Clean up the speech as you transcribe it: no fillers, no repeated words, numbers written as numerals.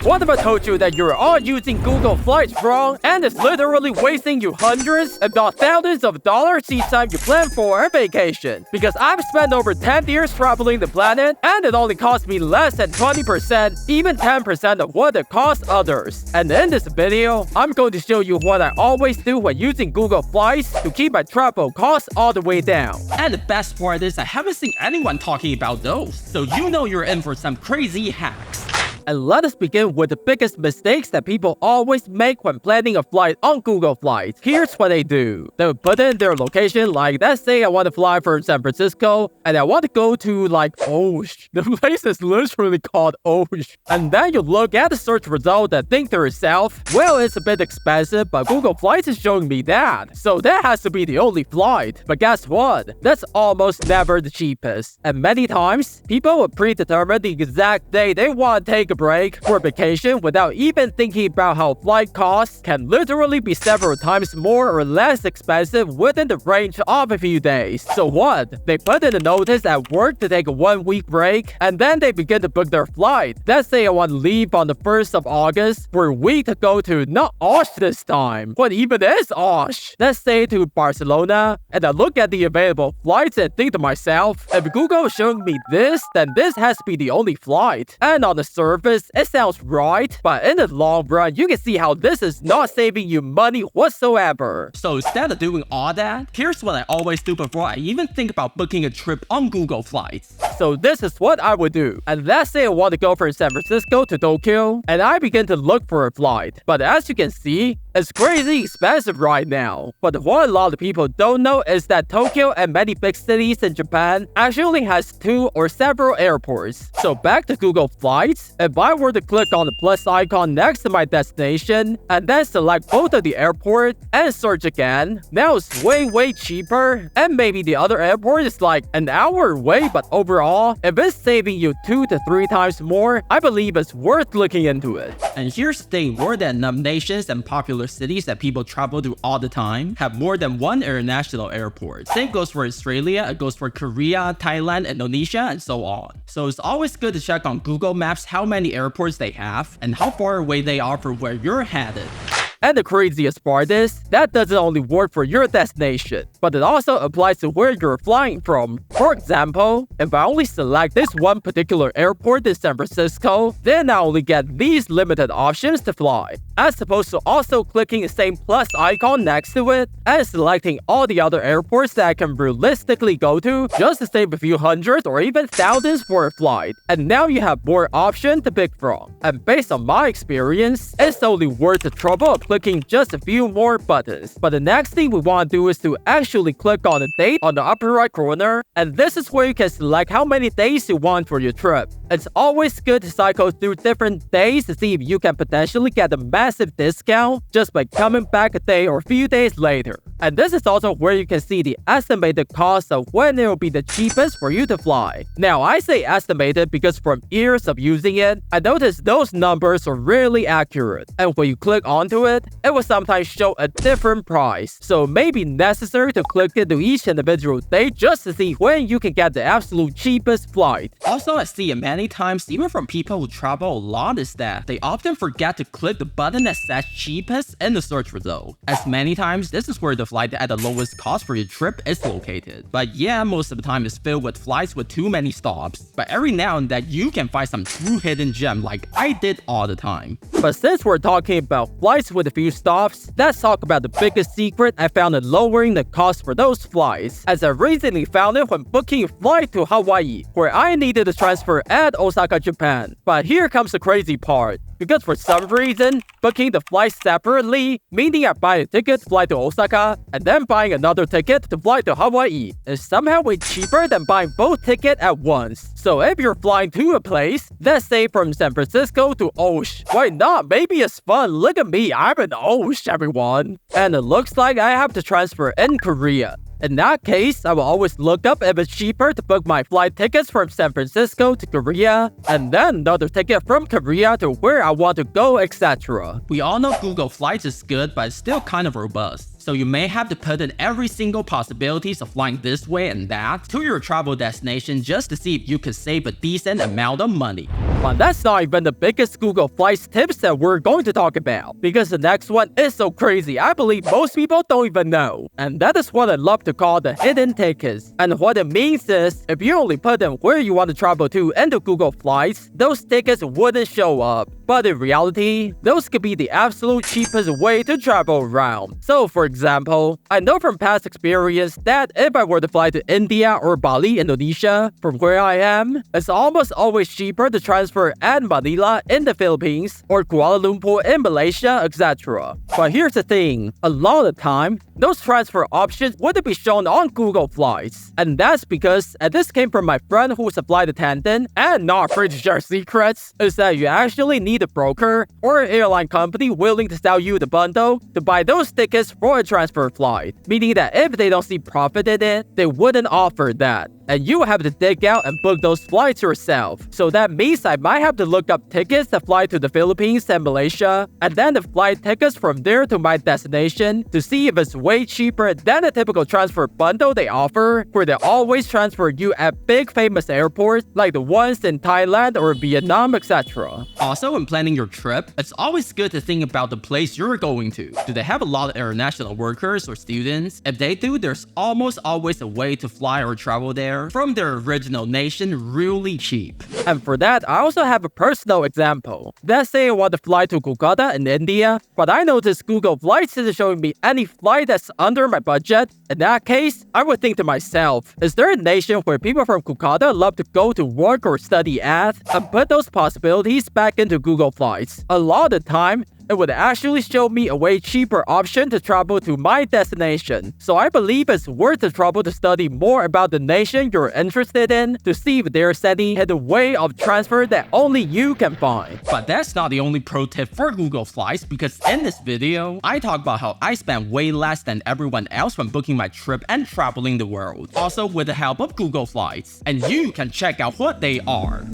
What if I told you that you're all using Google Flights wrong and it's literally wasting you hundreds, if not thousands of dollars each time you plan for a vacation? Because I've spent over 10 years traveling the planet and it only cost me less than 20%, even 10% of what it costs others. And in this video, I'm going to show you what I always do when using Google Flights to keep my travel costs all the way down. And the best part is I haven't seen anyone talking about those, so you know you're in for some crazy hacks. And let us begin with the biggest mistakes that people always make when planning a flight on Google Flights. Here's what they do. They will put in their location, like let's say I want to fly from San Francisco and I want to go to like Osh. The place is literally called Osh. And then you look at the search result and think to yourself, well, it's a bit expensive, but Google Flights is showing me that. So that has to be the only flight. But guess what? That's almost never the cheapest. And many times, people will predetermine the exact day they want to take a break for vacation without even thinking about how flight costs can literally be several times more or less expensive within the range of a few days. So what? They put in a notice at work to take a 1-week break and then they begin to book their flight. Let's say I want to leave on the 1st of August for a week to go to not Osh this time. What even is Osh? Let's say to Barcelona, and I look at the available flights and think to myself, if Google is showing me this, then this has to be the only flight. And on the surface, it sounds right, but in the long run, you can see how this is not saving you money whatsoever. So instead of doing all that, here's what I always do before I even think about booking a trip on Google Flights. So this is what I would do. And let's say I want to go from San Francisco to Tokyo, and I begin to look for a flight. But as you can see, it's crazy expensive right now. But what a lot of people don't know is that Tokyo and many big cities in Japan actually has 2 or several airports. So back to Google Flights, if I were to click on the plus icon next to my destination and then select both of the airport and search again, now it's way cheaper, and maybe the other airport is like an hour away, but overall, if it's saving you 2 to 3 times more, I believe it's worth looking into it. And here's the thing, more than enough nations and popular cities that people travel to all the time have more than one international airport. Same goes for Australia, it goes for Korea, Thailand, Indonesia, and so on. So it's always good to check on Google Maps how many airports they have and how far away they are from where you're headed. And the craziest part is, that doesn't only work for your destination, but it also applies to where you're flying from. For example, if I only select this one particular airport in San Francisco, then I only get these limited options to fly, as opposed to also clicking the same plus icon next to it and selecting all the other airports that I can realistically go to just to save a few hundreds or even thousands for a flight. And now you have more options to pick from. And based on my experience, it's only worth the trouble of clicking just a few more buttons. But the next thing we want to do is to actually click on the date on the upper right corner, and this is where you can select how many days you want for your trip. It's always good to cycle through different days to see if you can potentially get a massive discount just by coming back a day or a few days later. And this is also where you can see the estimated cost of when it will be the cheapest for you to fly. Now, I say estimated because from years of using it, I noticed those numbers are rarely accurate. And when you click onto it, it will sometimes show a different price. So it may be necessary to click into each individual date just to see when you can get the absolute cheapest flight. Also, I see it many times, even from people who travel a lot, is that they often forget to click the button that says cheapest in the search result. As many times, this is where the flight at the lowest cost for your trip is located. But yeah, most of the time it's filled with flights with too many stops. But every now and then you can find some true hidden gem like I did all the time. But since we're talking about flights with a few stops, let's talk about the biggest secret I found in lowering the cost for those flights, as I recently found it when booking a flight to Hawaii, where I needed to transfer at Osaka, Japan. But here comes the crazy part. Because for some reason, booking the flight separately, meaning I buy a ticket to fly to Osaka, and then buying another ticket to fly to Hawaii, is somehow way cheaper than buying both tickets at once. So if you're flying to a place, let's say from San Francisco to Osh, why not? Maybe it's fun. Look at me, I'm in Osh, everyone. And it looks like I have to transfer in Korea. In that case, I will always look up if it's cheaper to book my flight tickets from San Francisco to Korea, and then another ticket from Korea to where I want to go, etc. We all know Google Flights is good, but it's still kind of robust. So you may have to put in every single possibilities of flying this way and that to your travel destination just to see if you could save a decent amount of money. But that's not even the biggest Google Flights tips that we're going to talk about, because the next one is so crazy I believe most people don't even know. And that is what I love to call the hidden tickets. And what it means is, if you only put in where you want to travel to into Google Flights, those tickets wouldn't show up. But in reality, those could be the absolute cheapest way to travel around. So for example, I know from past experience that if I were to fly to India or Bali, Indonesia, from where I am, it's almost always cheaper to transfer at Manila in the Philippines or Kuala Lumpur in Malaysia, etc. But here's the thing, a lot of the time, those transfer options wouldn't be shown on Google Flights. And that's because, and this came from my friend who's a flight attendant and not afraid to share secrets, is that you actually need a broker or an airline company willing to sell you the bundle to buy those tickets for a transfer flight. Meaning that if they don't see profit in it, they wouldn't offer that. And you have to dig out and book those flights yourself. So that means I might have to look up tickets that fly to the Philippines and Malaysia, and then the flight tickets from there to my destination to see if it's way cheaper than a typical transfer bundle they offer, where they always transfer you at big famous airports like the ones in Thailand or Vietnam, etc. Also, when planning your trip, it's always good to think about the place you're going to. Do they have a lot of international workers or students? If they do, there's almost always a way to fly or travel there from their original nation really cheap. And for that, I also have a personal example. Let's say I want to fly to Kolkata in India, but I noticed Google Flights isn't showing me any flight that's under my budget. In that case, I would think to myself, is there a nation where people from Kolkata love to go to work or study at? And put those possibilities back into Google Flights. A lot of the time, it would actually show me a way cheaper option to travel to my destination. So I believe it's worth the trouble to study more about the nation you're interested in to see if there's any hidden way of transfer that only you can find. But that's not the only pro tip for Google Flights, because in this video, I talk about how I spend way less than everyone else when booking my trip and traveling the world. Also with the help of Google Flights. And you can check out what they are.